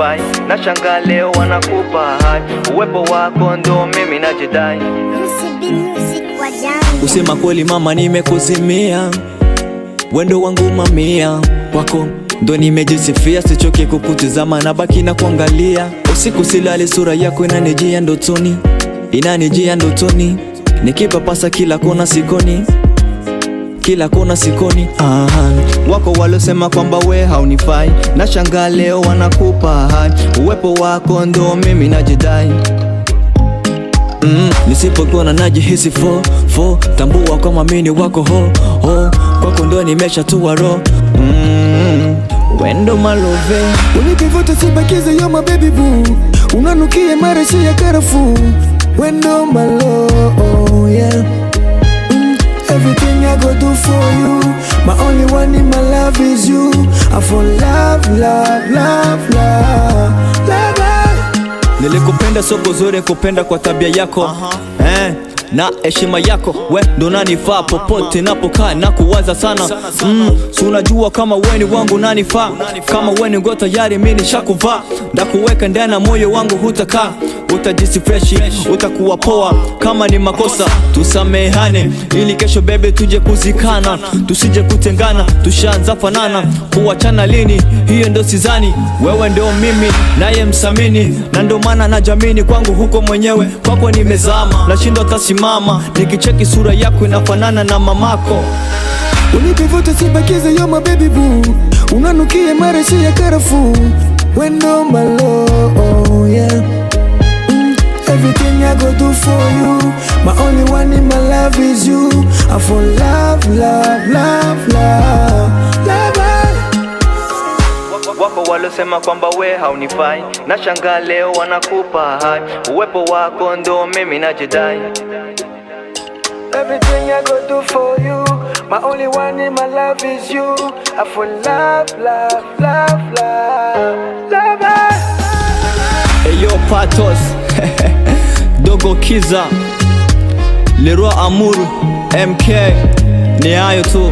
haunifai. Nashangaa leo wanakupa hai, uwepo wako ndo mimi najidai. Usema kweli mama nimekuzimia, wendo wangu mamia, wako ndo nimejisifia. Sichoke kukutizama na baki na kuangalia. Usiku silali sura yako inanijia ndotoni, inanijia ndotoni. Nikipapasa kila kona sikoni, kila kona sikoni. Wako walosema kwamba we haunifai. Nashangaa leo wanakupa hai, uwepo wako ndo mimi najidai. Nisipokuona najihisi fo tambua kama mini wako ho kwako ndo nimeshatua roho. Wendo malove unipivote sibakize yo my baby boo, unanukie marashi ya karafu. Wendo malo, oh yeah. Everything I go do for you, my only one in my love is you. I fall love, love, love, love, love. Nilikupenda soko zuri kupenda kwa tabia yako na heshima yako. We ndo nanifaa popote napokaa na kuwaza sana. Si unajua kama weni wangu nanifaa. Kama weni ngo tayari mimi nishakuvaa. Ndakuweka ndani na moyo wangu hutakaa. Utajisi freshi, utakuwa poa. Kama ni makosa tusamehane, ili kesho bebe tuje kuzikana. Tusije kutengana, tushaanza fanana. Kuachana lini, hiyo ndo sizani. Wewe ndo mimi, naye msamini. Na ndo maana najamini kwangu huko mwenyewe. Kwako nimezama, nashindwa tasimama. Nikicheki sura yako inafanana na mamako. Unipivote sibakize yo my baby boo, unanukie marashi ya karafu. Wendo malo, oh yeah. Everything I go do for you, my only one in my love is you. I fall love, love, love, love, love. Wako walosema kwamba we haunifai. Nashangaa leo wanakupa hai, uwepo wako ndo mimi najidai. Everything I go do for you, my only one in my love is you. I fall love, love, love, love, love. Eyo Patos Dogo Kiza Leroy Amuru MK, ni hayo tu.